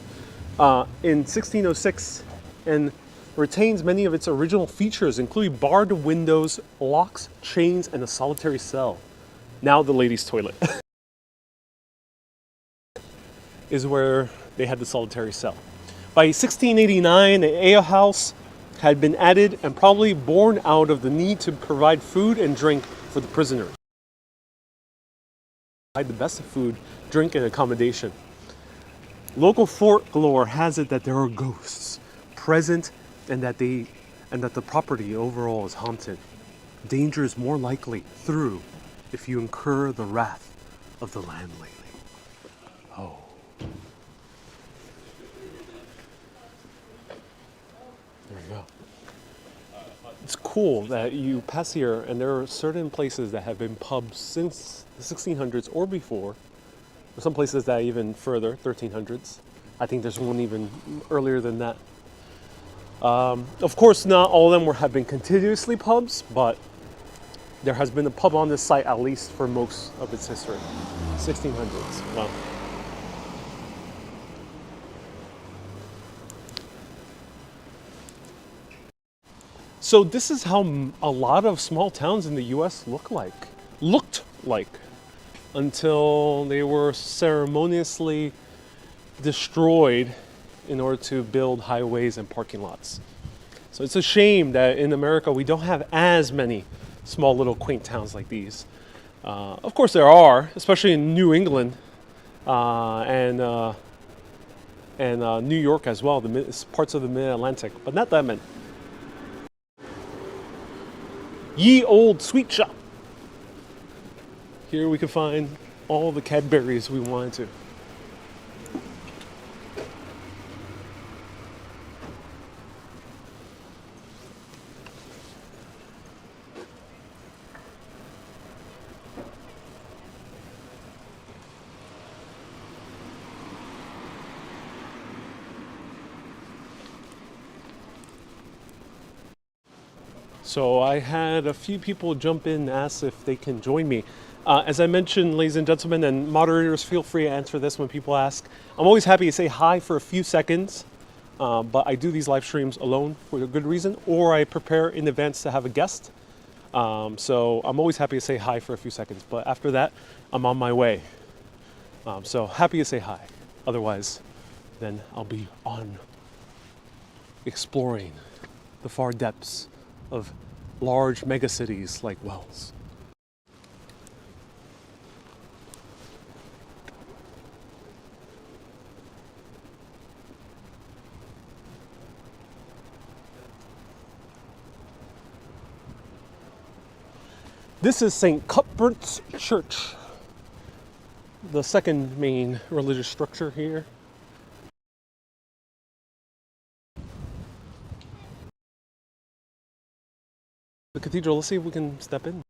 A: In 1606, and retains many of its original features, including barred windows, locks, chains, and a solitary cell. Now the ladies' toilet is where they had the solitary cell. By 1689, an alehouse had been added and probably born out of the need to provide food and drink for the prisoners. Provide the best of food, drink, and accommodation. Local folklore has it that there are ghosts present and that the property overall is haunted. Danger is more likely through if you incur the wrath of the landlady. Oh. There you go. It's cool that you pass here and there are certain places that have been pubs since the 1600s or before. Or some places that even further, 1300s. I think there's one even earlier than that. Of course, not all of them have been continuously pubs, but there has been a pub on this site at least for most of its history. 1600s. Wow. So this is how a lot of small towns in the US looked like until they were ceremoniously destroyed in order to build highways and parking lots. So it's a shame that in America we don't have as many small little quaint towns like these. Of course there are, especially in New England and New York as well, parts of the Mid-Atlantic, but not that many. Ye Old Sweet Shop. Here we can find all the Cadburys we wanted to. So I had a few people jump in and ask if they can join me. As I mentioned, ladies and gentlemen, and moderators, feel free to answer this when people ask. I'm always happy to say hi for a few seconds, but I do these live streams alone for a good reason, or I prepare in advance to have a guest. So I'm always happy to say hi for a few seconds, but after that, I'm on my way. So happy to say hi. Otherwise, then I'll be on exploring the far depths of large megacities like Wells. This is St. Cuthbert's Church, the second main religious structure here. The cathedral, let's see if we can step in.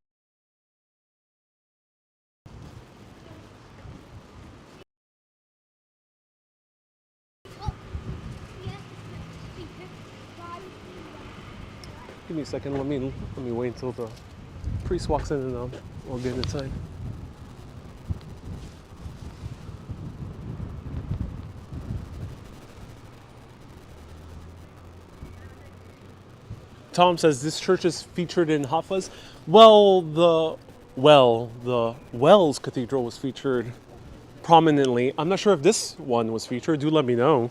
A: Give me a second, let me wait until the priest walks in and I'll get inside. Tom says this church is featured in Hot Fuzz. Well, the Wells Cathedral was featured prominently. I'm not sure if this one was featured. Do let me know.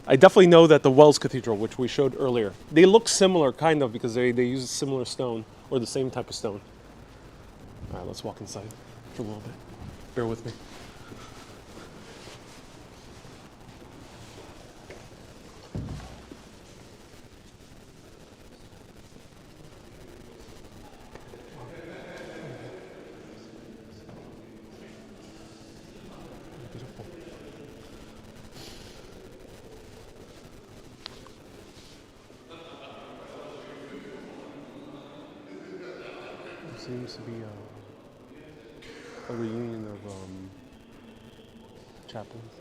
A: I definitely know that the Wells Cathedral, which we showed earlier, they look similar, kind of, because they use a similar stone or the same type of stone. All right, let's walk inside for a little bit. Bear with me. Seems to be a reunion of chaplains.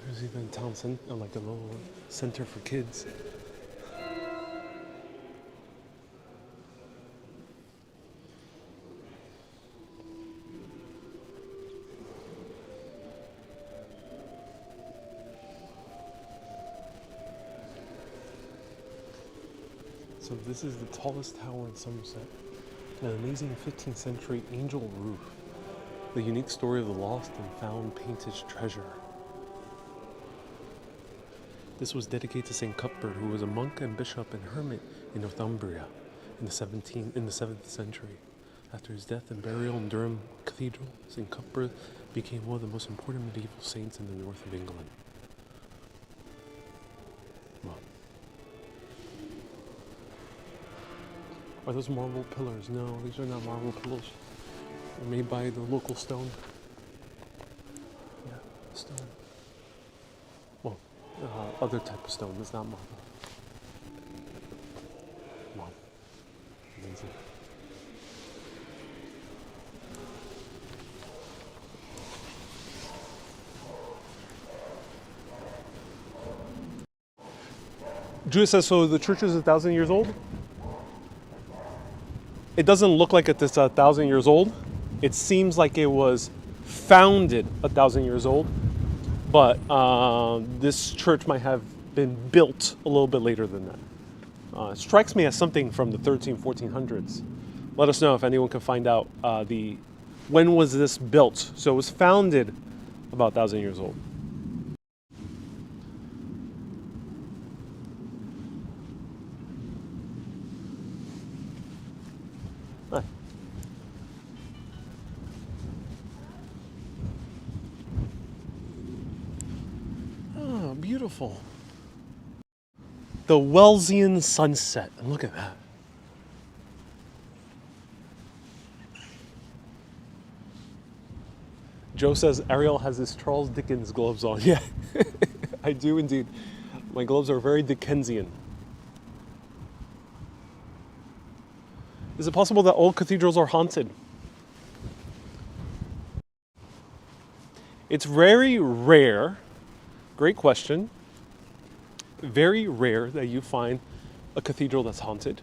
A: There's even a town center, like a little center for kids. So this is the tallest tower in Somerset. An amazing 15th century angel roof. The unique story of the lost and found painted treasure. This was dedicated to St. Cuthbert, who was a monk and bishop and hermit in Northumbria in the 7th century. After his death and burial in Durham Cathedral, St. Cuthbert became one of the most important medieval saints in the north of England. Wow. Are those marble pillars? No, these are not marble pillars. They're made by the local stone. Yeah, stone. Well, other type of stone. It's not marble. Wow. Amazing. Judas says, so the church is 1,000 years old? It doesn't look like it's 1,000 years old. It seems like it was founded 1,000 years old, but this church might have been built a little bit later than that. It strikes me as something from the 1400s. Let us know if anyone can find out when was this built. So it was founded about 1,000 years old. Beautiful. The Wellesian sunset. And look at that. Joe says Ariel has his Charles Dickens gloves on. Yeah, I do indeed. My gloves are very Dickensian. Is it possible that old cathedrals are haunted? It's very rare. Great question. Very rare that you find a cathedral that's haunted.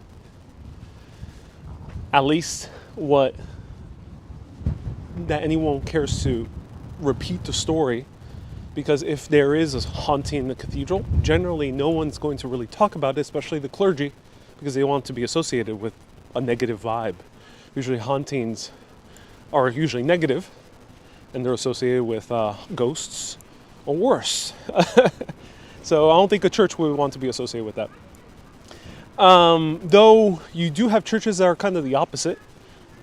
A: At least that anyone cares to repeat the story, because if there is a haunting in the cathedral, generally no one's going to really talk about it, especially the clergy, because they want to be associated with a negative vibe. Usually hauntings are usually negative, and they're associated with ghosts or worse. So I don't think a church would want to be associated with that. Though you do have churches that are kind of the opposite,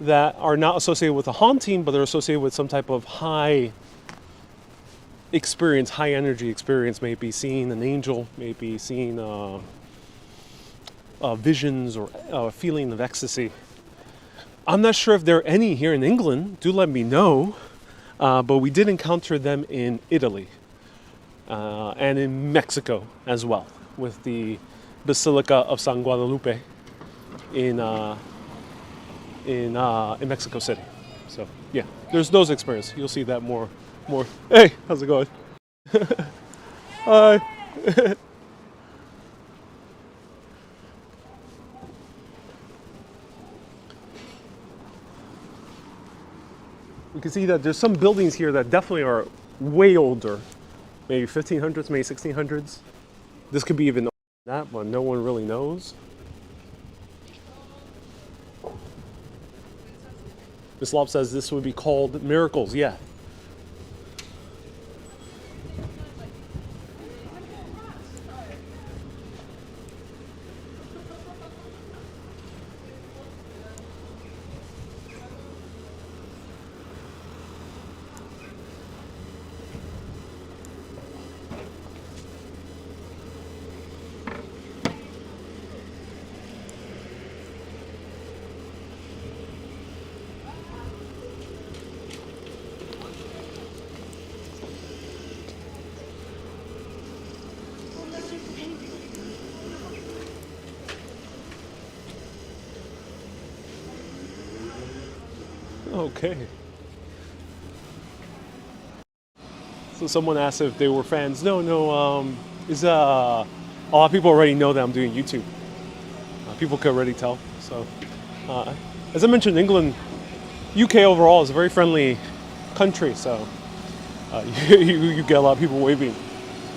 A: that are not associated with a haunting, but they're associated with some type of high experience, high energy experience, maybe seeing an angel, maybe seeing visions or a feeling of ecstasy. I'm not sure if there are any here in England. Do let me know. But we did encounter them in Italy and in Mexico as well, with the Basilica of San Guadalupe in Mexico City. So yeah, there's those experiences. You'll see that more. Hey, how's it going? Hi. We can see that there's some buildings here that definitely are way older, maybe 1500s, maybe 1600s. This could be even older than that, but no one really knows. Miss Lob says this would be called miracles. Yeah. Okay. So someone asked if they were fans. No, is a lot of people already know that I'm doing YouTube. People can already tell. So, as I mentioned, England, UK overall is a very friendly country. So, you get a lot of people waving.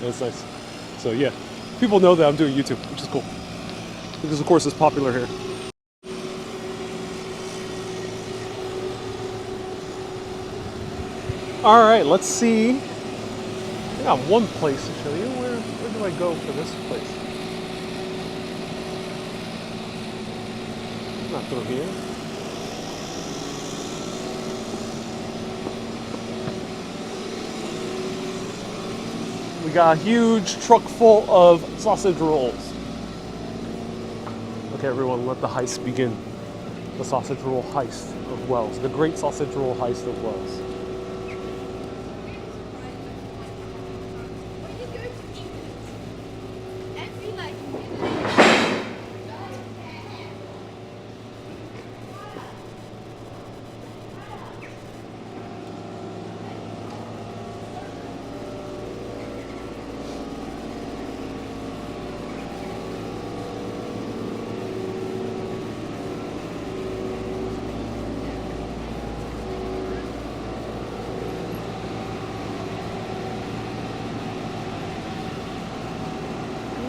A: That's nice. So yeah, people know that I'm doing YouTube, which is cool. Because of course it's popular here. All right, let's see. I got one place to show you. Where do I go for this place? Not through here. We got a huge truck full of sausage rolls. Okay, everyone, let the heist begin. The sausage roll heist of Wells. The great sausage roll heist of Wells.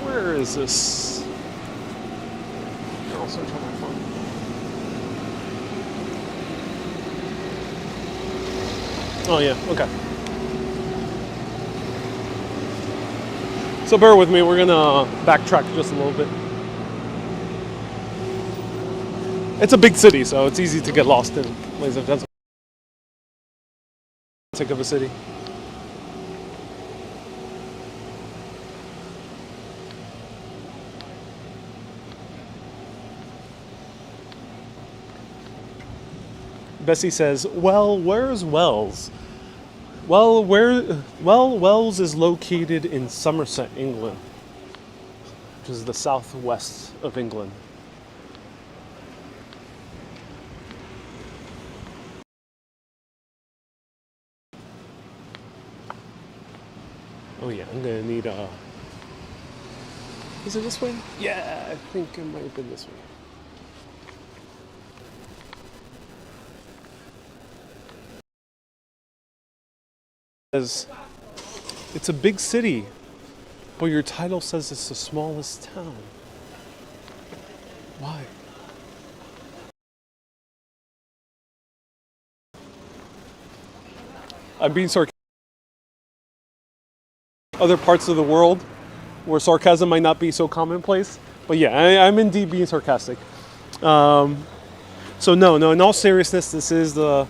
A: Where is this? I'll search on my phone. Oh yeah, okay. So bear with me, we're gonna backtrack just a little bit. It's a big city, so it's easy to get lost in, ladies and gentlemen. Think of a city. Bessie says, well, where's Wells? Well, Wells is located in Somerset, England, which is the southwest of England. Oh yeah, I'm gonna need a... Is it this way? Yeah, I think it might have been this way. It's a big city, but your title says it's the smallest town. Why? I'm being sarcastic. Other parts of the world where sarcasm might not be so commonplace, but yeah, I'm indeed being sarcastic. So no, in all seriousness, this is the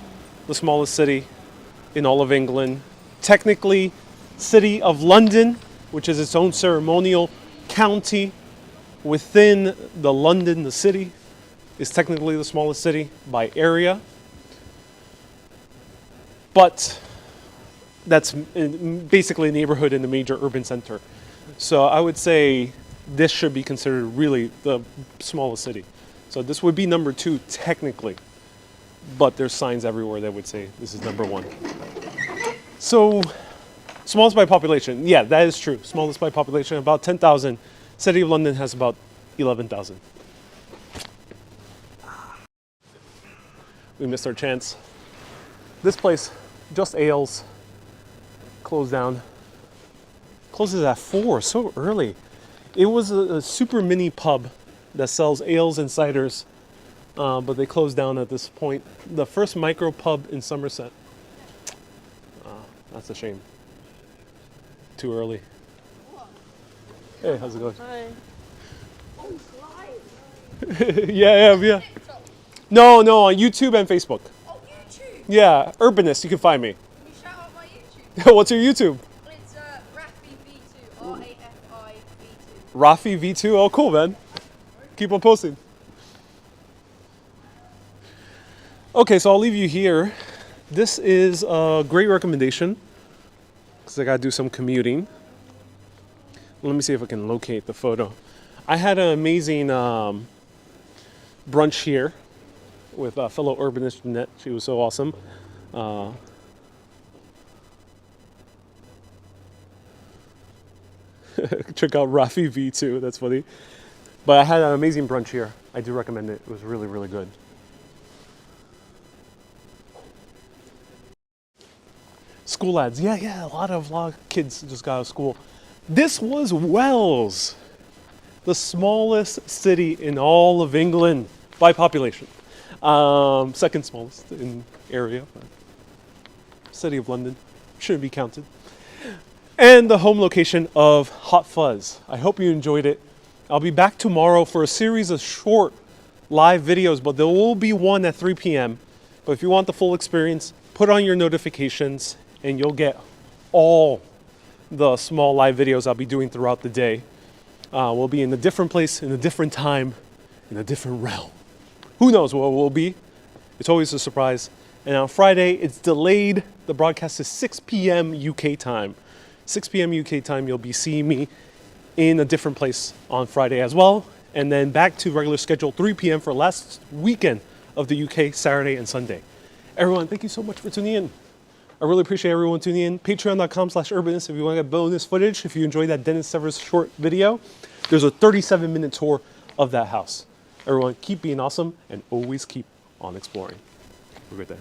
A: smallest city in all of England. Technically, City of London, which is its own ceremonial county within the city, is technically the smallest city by area. But that's basically a neighborhood in the major urban center. So I would say this should be considered really the smallest city. So this would be number 2 technically, but there's signs everywhere that would say this is number 1. So, smallest by population. Yeah, that is true. Smallest by population, about 10,000. City of London has about 11,000. We missed our chance. This place, Just Ales, closed down. Closes at 4, so early. It was a super mini pub that sells ales and ciders, but they closed down at this point. The first micro pub in Somerset. That's a shame. Too early. Hey, how's it going?
B: Hi.
A: Yeah. No, on YouTube and Facebook.
B: Oh, YouTube?
A: Yeah, Urbanist, you can find me.
B: Can you shout out my YouTube?
A: What's your YouTube?
B: It's Rafi V2, R-A-F-I V2.
A: Rafi V2? Oh, cool, man. Keep on posting. Okay, so I'll leave you here. This is a great recommendation because I gotta do some commuting. Let me see if I can locate the photo. I had an amazing brunch here with fellow urbanist Jeanette. She was so awesome. Check out Rafi V2. That's funny. But I had an amazing brunch here. I do recommend it. It was really, really good. School lads. Yeah. A lot of kids just got out of school. This was Wells, the smallest city in all of England by population. Second smallest in area. But City of London shouldn't be counted. And the home location of Hot Fuzz. I hope you enjoyed it. I'll be back tomorrow for a series of short live videos, but there will be one at 3 p.m. But if you want the full experience, put on your notifications and you'll get all the small live videos I'll be doing throughout the day. We'll be in a different place, in a different time, in a different realm. Who knows what we'll be? It's always a surprise. And on Friday, it's delayed. The broadcast is 6 p.m. UK time. 6 p.m. UK time, you'll be seeing me in a different place on Friday as well. And then back to regular schedule, 3 p.m. for last weekend of the UK, Saturday and Sunday. Everyone, thank you so much for tuning in. I really appreciate everyone tuning in. Patreon.com/Urbanist if you want to get bonus footage. If you enjoyed that Dennis Severs short video, there's a 37-minute tour of that house. Everyone, keep being awesome and always keep on exploring. Have a great day.